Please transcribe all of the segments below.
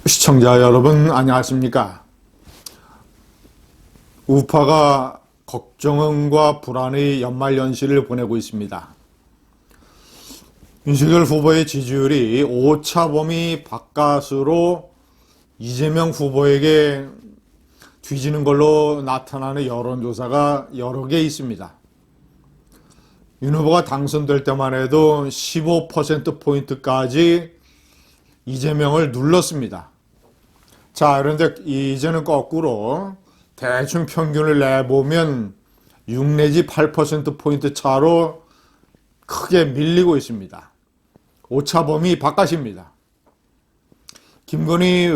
시청자 여러분 안녕하십니까? 우파가 걱정과 불안의 연말연시를 보내고 있습니다. 윤석열 후보의 지지율이 오차범위 바깥으로 이재명 후보에게 뒤지는 걸로 나타나는 여론조사가 여러 개 있습니다. 윤 후보가 당선될 때만 해도 15%포인트까지 이재명을 눌렀습니다. 자, 그런데 이제는 거꾸로 대충 평균을 내보면 6 내지 8%포인트 차로 크게 밀리고 있습니다. 오차범위 바깥입니다. 김건희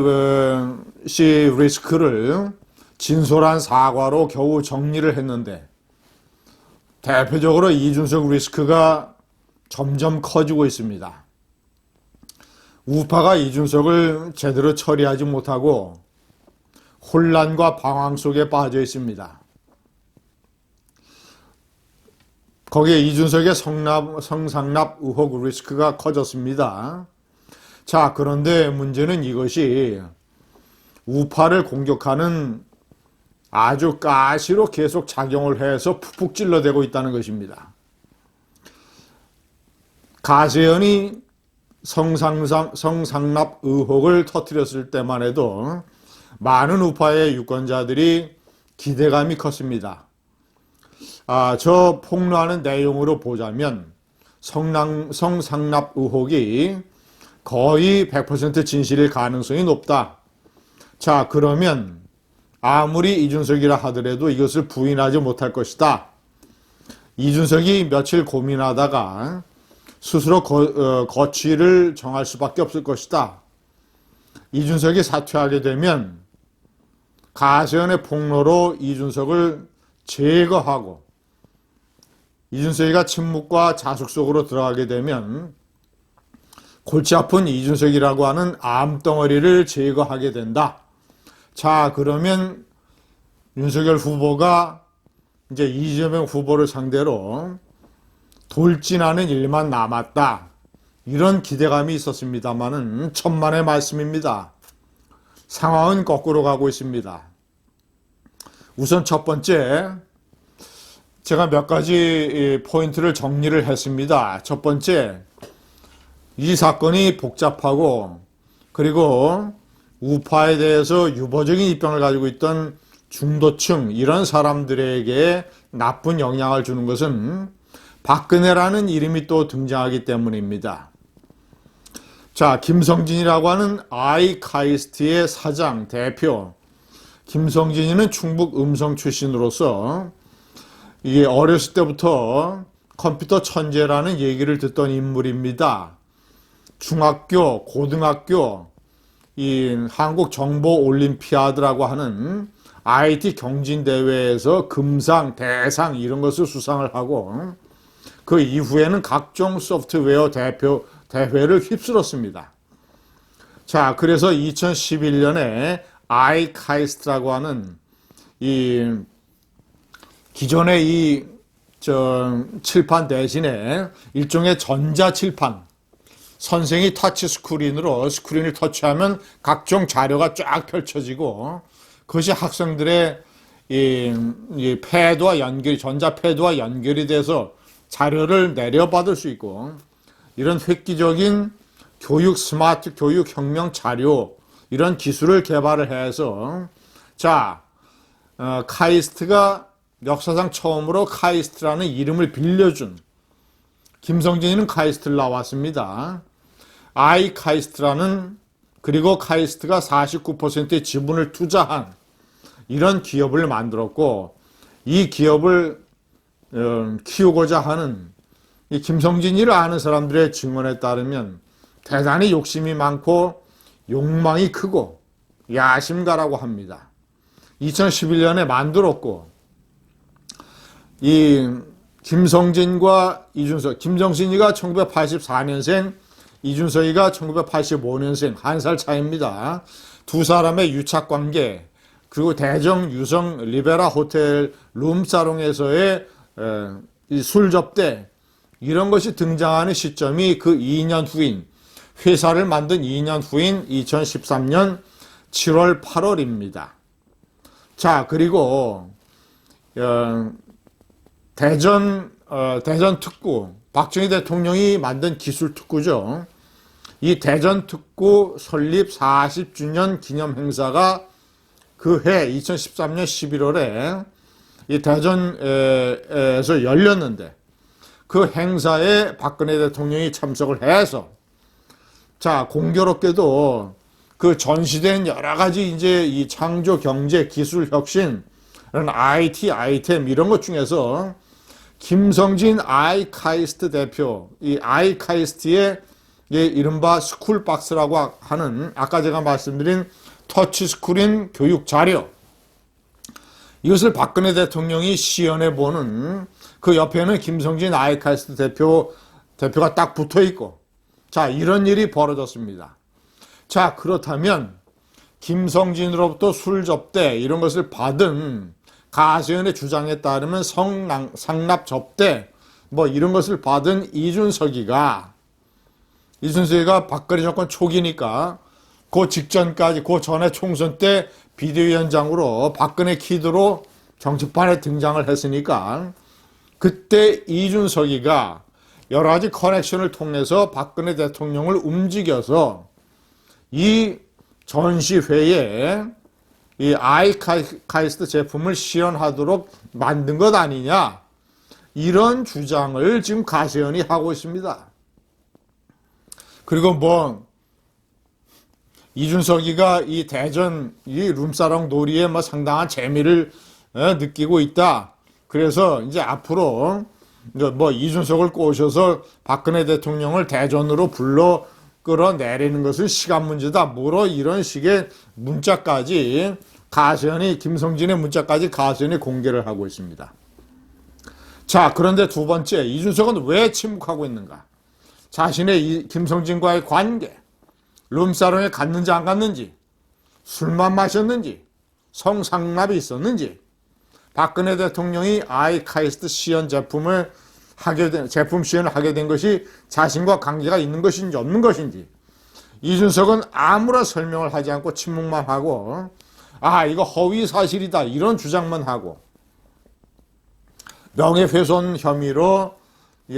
씨 리스크를 진솔한 사과로 겨우 정리를 했는데 대표적으로 이준석 리스크가 점점 커지고 있습니다. 우파가 이준석을 제대로 처리하지 못하고 혼란과 방황 속에 빠져 있습니다. 거기에 이준석의 성상납 의혹 리스크가 커졌습니다. 자, 그런데 문제는 이것이 우파를 공격하는 아주 가시로 계속 작용을 해서 푹푹 찔러대고 있다는 것입니다. 가세연이 성상납 의혹을 터뜨렸을 때만 해도 많은 우파의 유권자들이 기대감이 컸습니다. 저 폭로하는 내용으로 보자면 성상납 의혹이 거의 100% 진실일 가능성이 높다. 자, 그러면 아무리 이준석이라 하더라도 이것을 부인하지 못할 것이다. 이준석이 며칠 고민하다가 스스로 거취를 정할 수밖에 없을 것이다. 이준석이 사퇴하게 되면 가세연의 폭로로 이준석을 제거하고 이준석이가 침묵과 자숙 속으로 들어가게 되면 골치 아픈 이준석이라고 하는 암덩어리를 제거하게 된다. 자, 그러면 윤석열 후보가 이제 이재명 후보를 상대로 돌진하는 일만 남았다. 이런 기대감이 있었습니다만은 천만의 말씀입니다. 상황은 거꾸로 가고 있습니다. 우선 첫 번째, 제가 몇 가지 포인트를 정리를 했습니다. 첫 번째, 이 사건이 복잡하고 그리고 우파에 대해서 유보적인 입장을 가지고 있던 중도층 이런 사람들에게 나쁜 영향을 주는 것은 박근혜라는 이름이 또 등장하기 때문입니다. 자, 김성진이라고 하는 아이카이스트의 사장, 대표. 김성진이는 충북 음성 출신으로서 이게 어렸을 때부터 컴퓨터 천재라는 얘기를 듣던 인물입니다. 중학교, 고등학교, 이 한국정보올림피아드라고 하는 IT 경진대회에서 금상, 대상 이런 것을 수상을 하고 그 이후에는 각종 소프트웨어 대회를 휩쓸었습니다. 자, 그래서 2011년에 아이카이스트라고 하는 이 기존의 칠판 대신에 일종의 전자칠판, 선생이 터치 스크린으로 스크린을 터치하면 각종 자료가 쫙 펼쳐지고 그것이 학생들의 이 패드와 연결이, 전자 패드와 연결이 돼서 자료를 내려받을 수 있고 이런 획기적인 교육 스마트 교육 혁명 자료 이런 기술을 개발을 해서 자, 카이스트가 역사상 처음으로 카이스트라는 이름을 빌려준 김성진이는 카이스트를 나왔습니다. 아이카이스트라는 그리고 카이스트가 49%의 지분을 투자한 이런 기업을 만들었고 이 기업을 키우고자 하는 이 김성진이를 아는 사람들의 증언에 따르면 대단히 욕심이 많고 욕망이 크고 야심가라고 합니다. 2011년에 만들었고 이 김성진과 이준석, 김성진이가 1984년생, 이준석이가 1985년생, 한 살 차이입니다. 두 사람의 유착관계, 그리고 대정 유성 리베라 호텔 룸사롱에서의 술 접대 이런 것이 등장하는 시점이 그 2년 후인 회사를 만든 2년 후인 2013년 7월 8월입니다. 자, 그리고 대전 특구, 박정희 대통령이 만든 기술 특구죠. 이 대전 특구 설립 40주년 기념 행사가 그 해 2013년 11월에 이 대전에서 열렸는데, 그 행사에 박근혜 대통령이 참석을 해서, 자, 공교롭게도 그 전시된 여러 가지 이제 이 창조 경제 기술 혁신, 이런 IT 아이템 이런 것 중에서 김성진 아이카이스트 대표, 이 아이카이스트의 이른바 스쿨박스라고 하는, 아까 제가 말씀드린 터치스크린 교육 자료, 이것을 박근혜 대통령이 시연해 보는, 그 옆에는 김성진 아이카이스트 대표가 딱 붙어 있고, 자, 이런 일이 벌어졌습니다. 자, 그렇다면 김성진으로부터 술 접대 이런 것을 받은 가세연의 주장에 따르면 상납 접대 뭐 이런 것을 받은 이준석이가 박근혜 정권 초기니까 그 직전까지, 그 전에 총선 때 비대위원장으로 박근혜 키드로 정치판에 등장을 했으니까, 그때 이준석이가 여러 가지 커넥션을 통해서 박근혜 대통령을 움직여서 이 전시회에 이 아이카이스트 제품을 시연하도록 만든 것 아니냐, 이런 주장을 지금 가세연이 하고 있습니다. 그리고 뭐 이준석이가 이 대전 이 룸사롱 놀이에 뭐 상당한 재미를 느끼고 있다. 그래서 이제 앞으로 뭐 이준석을 꼬셔서 박근혜 대통령을 대전으로 불러 끌어내리는 것은 시간 문제다. 뭐로 이런 식의 문자까지 가세연이, 김성진의 문자까지 가세연이 공개를 하고 있습니다. 자, 그런데 두 번째, 이준석은 왜 침묵하고 있는가? 자신의 김성진과의 관계, 룸사롱에 갔는지 안 갔는지, 술만 마셨는지, 성상납이 있었는지, 박근혜 대통령이 아이카이스트 시연 제품 시연을 하게 된 것이 자신과 관계가 있는 것인지 없는 것인지, 이준석은 아무런 설명을 하지 않고 침묵만 하고, 이거 허위 사실이다 이런 주장만 하고, 명예훼손 혐의로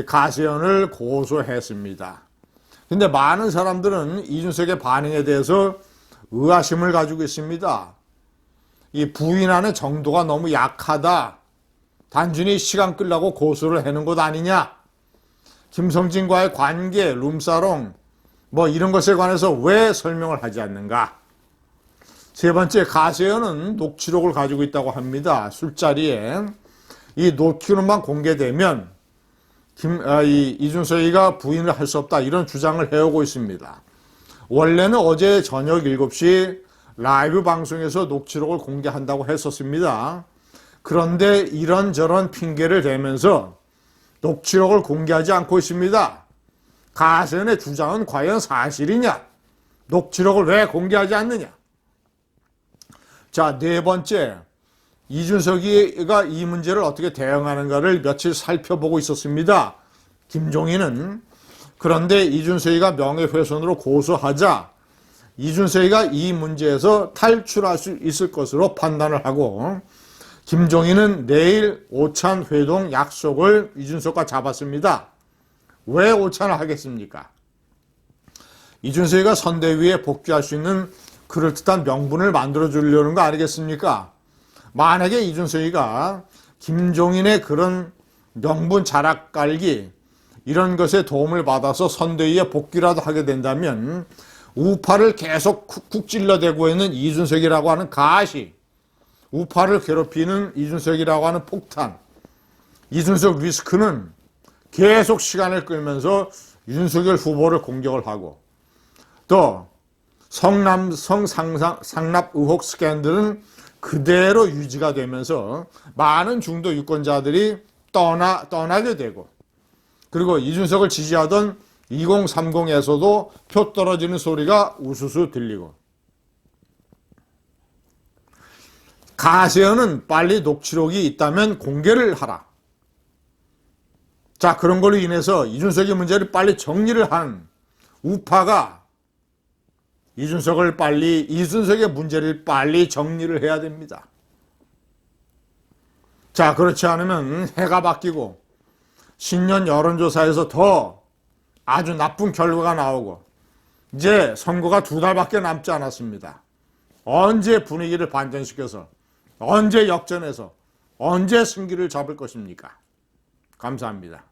가세연을 고소했습니다. 근데 많은 사람들은 이준석의 반응에 대해서 의아심을 가지고 있습니다. 이 부인하는 정도가 너무 약하다. 단순히 시간 끌려고 고소를 해놓은 것 아니냐. 김성진과의 관계, 룸사롱 뭐 이런 것에 관해서 왜 설명을 하지 않는가. 세 번째, 가세연은 녹취록을 가지고 있다고 합니다. 술자리에. 이 녹취록만 공개되면 이준석이가 부인을 할 수 없다 이런 주장을 해오고 있습니다. 원래는 어제 저녁 7시 라이브 방송에서 녹취록을 공개한다고 했었습니다. 그런데 이런저런 핑계를 대면서 녹취록을 공개하지 않고 있습니다. 가세연의 주장은 과연 사실이냐? 녹취록을 왜 공개하지 않느냐? 자, 네 번째, 이준석이가 이 문제를 어떻게 대응하는가를 며칠 살펴보고 있었습니다. 김종인은. 그런데 이준석이가 명예훼손으로 고소하자 이준석이가 이 문제에서 탈출할 수 있을 것으로 판단을 하고, 김종인은 내일 오찬 회동 약속을 이준석과 잡았습니다. 왜 오찬을 하겠습니까? 이준석이가 선대위에 복귀할 수 있는 그럴듯한 명분을 만들어 주려는 거 아니겠습니까? 만약에 이준석이가 김종인의 그런 명분 자락 깔기 이런 것에 도움을 받아서 선대위에 복귀라도 하게 된다면 우파를 계속 쿡쿡 찔러대고 있는 이준석이라고 하는 가시, 우파를 괴롭히는 이준석이라고 하는 폭탄, 이준석 리스크는 계속 시간을 끌면서 윤석열 후보를 공격을 하고, 또 성상납 의혹 스캔들은 그대로 유지가 되면서 많은 중도 유권자들이 떠나게 되고, 그리고 이준석을 지지하던 2030에서도 표 떨어지는 소리가 우수수 들리고, 가세연은 빨리 녹취록이 있다면 공개를 하라. 자, 그런 걸로 인해서 이준석의 문제를 빨리 정리를 한 우파가 이준석의 문제를 빨리 정리를 해야 됩니다. 자, 그렇지 않으면 해가 바뀌고 신년 여론조사에서 더 아주 나쁜 결과가 나오고 이제 선거가 2달밖에 남지 않았습니다. 언제 분위기를 반전시켜서 언제 역전해서 언제 승기를 잡을 것입니까? 감사합니다.